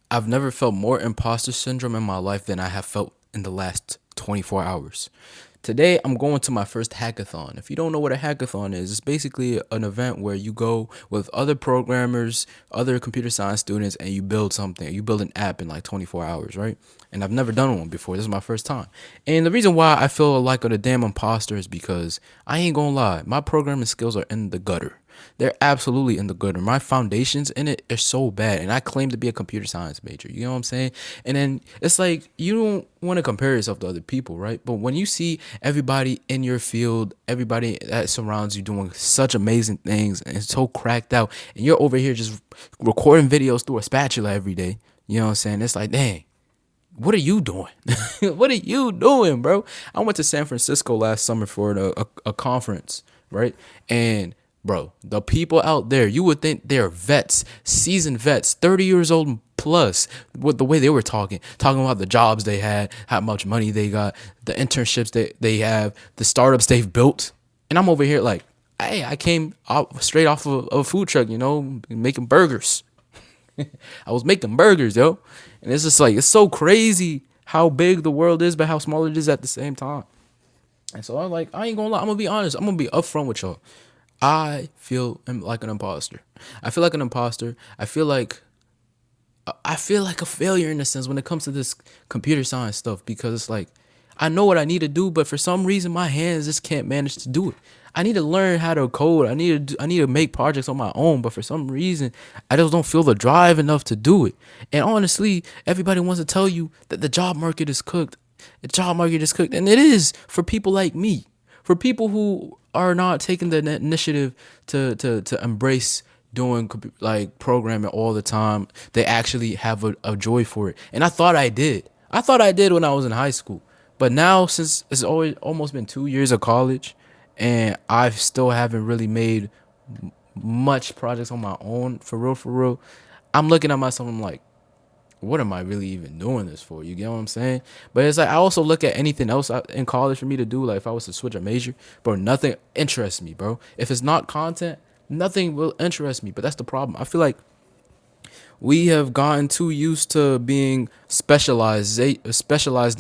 I've never felt more imposter syndrome in my life than I have felt in the last 24 hours. Today, I'm going to my first hackathon. If you don't know what a hackathon is, it's basically an event where you go with other programmers, other computer science students, and you build something. You build an app in like 24 hours, right? And I've never done one before. This is my first time. And the reason why I feel like a damn imposter is because I ain't gonna lie, my programming skills are in the gutter. They're absolutely in the gutter. My foundations in it are so bad, and I claim to be a computer science major. You know what I'm saying? And then it's like you don't want to compare yourself to other people, right? But when you see everybody in your field, everybody that surrounds you doing such amazing things and so cracked out, and you're over here just recording videos through a spatula every day, you know what I'm saying? It's like, dang, what are you doing? What are you doing, bro? I went to San Francisco last summer for a conference, right? And bro, the people out there, you would think they're vets, seasoned vets, 30 years old plus, with the way they were talking about the jobs they had, how much money they got, the internships they have, the startups they've built. And I'm over here like, hey, I came straight off of a food truck, making burgers. I was making burgers, yo. And it's just like, it's so crazy how big the world is, but how small it is at the same time. And so I'm like, I ain't gonna lie, I'm gonna be honest, I'm gonna be upfront with y'all. I feel like an imposter. I feel like an imposter. I feel like a failure in a sense when it comes to this computer science stuff because it's like I know what I need to do, but for some reason my hands just can't manage to do it. I need to learn how to code. I need to make projects on my own, but for some reason I just don't feel the drive enough to do it. And honestly, everybody wants to tell you that the job market is cooked. The job market is cooked, and it is for people like me, for people who are not taking the initiative to embrace doing like programming all the time. They actually have a joy for it, and I thought I did when I was in high school, but now since it's always almost been 2 years of college and I still haven't really made much projects on my own for real, I'm looking at myself, I'm like, what am I really even doing this for? You get what I'm saying? But it's like I also look at anything else in college for me to do. Like if I was to switch a major, bro, nothing interests me, bro. If it's not content, nothing will interest me. But that's the problem. I feel like we have gotten too used to being specialized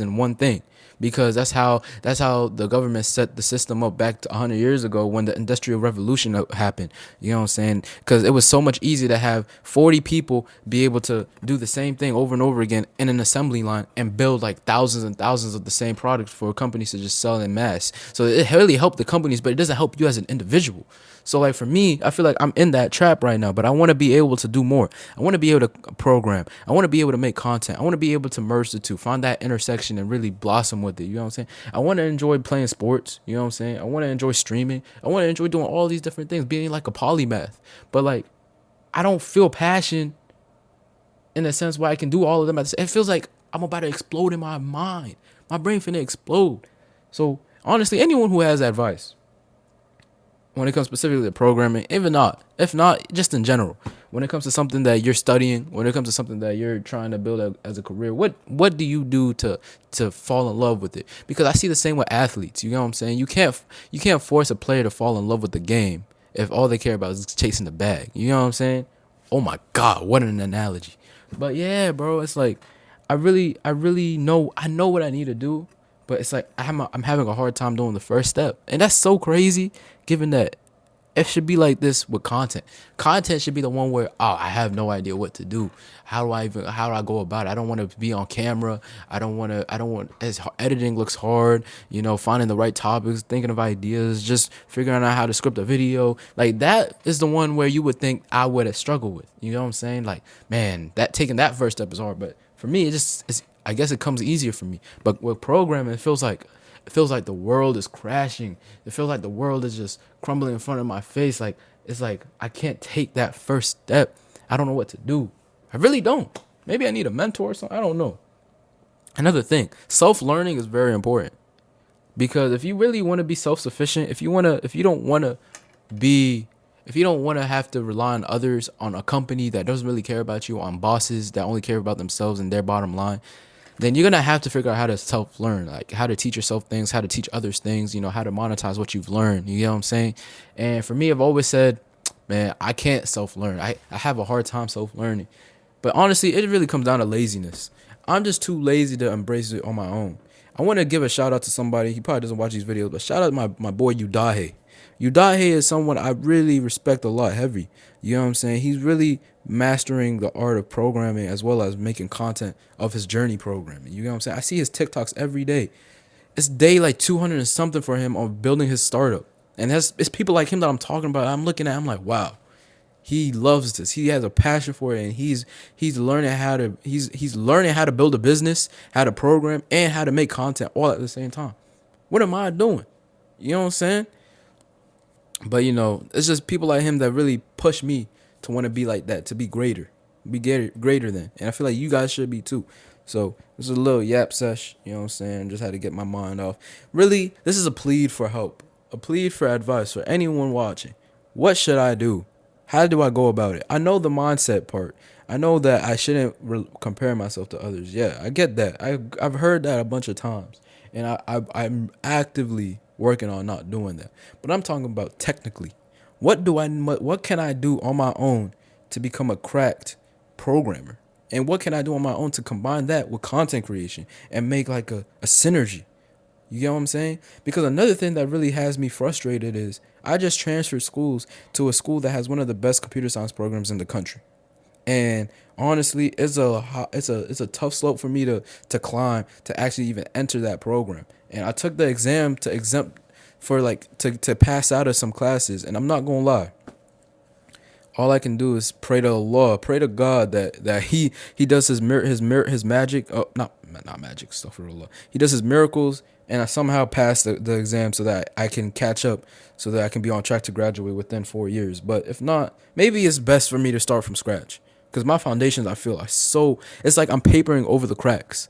in one thing because that's how the government set the system up back to 100 years ago when the industrial revolution happened. You know what I'm saying? Because it was so much easier to have 40 people be able to do the same thing over and over again in an assembly line and build like thousands and thousands of the same products for companies to just sell in mass. So it really helped the companies, but it doesn't help you as an individual. So like for me, I feel like I'm in that trap right now, but I want to be able to do more. I want to be able to program. I want to be able to make content. I want to be able to merge the two, find that intersection and really blossom with it. You know what I'm saying? I want to enjoy playing sports. You know what I'm saying? I want to enjoy streaming. I want to enjoy doing all these different things, being like a polymath. But like, I don't feel passion in a sense where I can do all of them. It feels like I'm about to explode in my mind. My brain finna explode. So honestly, anyone who has advice when it comes specifically to programming, if not, just in general, when it comes to something that you're studying, when it comes to something that you're trying to build as a career, what do you do to fall in love with it? Because I see the same with athletes. You know what I'm saying? You can't force a player to fall in love with the game if all they care about is chasing the bag. You know what I'm saying? Oh my God, what an analogy. But yeah, bro, it's like I really know I know what I need to do, but it's like I'm having a hard time doing the first step, and that's so crazy, given that it should be like this with content. Content should be the one where I have no idea what to do. How do I go about it? I don't want to be on camera. I don't want as editing looks hard. Finding the right topics, thinking of ideas, just figuring out how to script a video. Like that is the one where you would think I would have struggled with. You know what I'm saying? Like man, that taking that first step is hard. But for me, I guess it comes easier for me. But with programming, it feels like the world is crashing. It feels like the world is just crumbling in front of my face. Like it's like I can't take that first step. I don't know what to do. I really don't. Maybe I need a mentor or something. I don't know. Another thing, self-learning is very important because if you really want to be self-sufficient, be if you don't want to have to rely on others, on a company that doesn't really care about you, on bosses that only care about themselves and their bottom line, then you're gonna have to figure out how to self-learn, like how to teach yourself things, how to teach others things, how to monetize what you've learned. You know what I'm saying? And for me, I've always said, man, I can't self-learn. I have a hard time self-learning But honestly, it really comes down to laziness. I'm just too lazy to embrace it on my own. I want to give a shout out to somebody. He probably doesn't watch these videos, but shout out to my boy Udahe. Udahe is someone I really respect a lot heavy. You know what I'm saying? He's really mastering the art of programming as well as making content of his journey programming. You know what I'm saying? I see his TikToks every day. It's day like 200 and something for him on building his startup. And it's people like him that I'm talking about. I'm looking at, I'm like, wow, he loves this. He has a passion for it, and he's learning how to he's learning how to build a business, how to program, and how to make content all at the same time. What am I doing? You know what I'm saying? But it's just people like him that really push me to want to be like that, to be greater, greater than. And I feel like you guys should be too. So this is a little yap sesh. You know what I'm saying? Just had to get my mind off. Really, this is a plead for help, a plead for advice for anyone watching. What should I do? How do I go about it? I know the mindset part. I know that I shouldn't compare myself to others. Yeah, I get that. I've heard that a bunch of times, and I'm actively working on not doing that. But I'm talking about technically. What can I do on my own to become a cracked programmer? And what can I do on my own to combine that with content creation and make like a synergy? You get what I'm saying? Because another thing that really has me frustrated is I just transferred schools to a school that has one of the best computer science programs in the country. And honestly, it's a tough slope for me to climb to actually even enter that program. And I took the exam to exempt for like to pass out of some classes, and I'm not gonna lie, all I can do is pray to Allah, pray to God that he does his magic. Oh, not magic stuff for Allah. He does his miracles, and I somehow pass the exam so that I can catch up, so that I can be on track to graduate within 4 years. But if not, maybe it's best for me to start from scratch because my foundations I feel are so. It's like I'm papering over the cracks.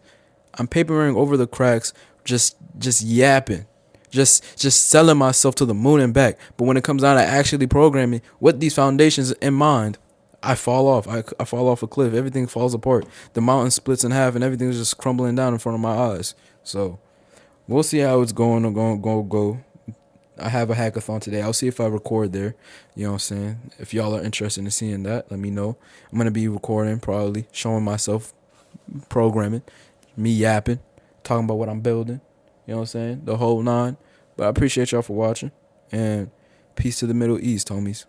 I'm papering over the cracks, just yapping, just selling myself to the moon and back. But when it comes down to actually programming with these foundations in mind, I fall off. I fall off a cliff. Everything falls apart. The mountain splits in half, and everything's just crumbling down in front of my eyes. So we'll see how it's going. Go. I have a hackathon today. I'll see if I record there. You know what I'm saying? If y'all are interested in seeing that, let me know. I'm gonna be recording, probably showing myself programming, me yapping, talking about what I'm building. You know what I'm saying? The whole nine. But I appreciate y'all for watching. And peace to the Middle East, homies.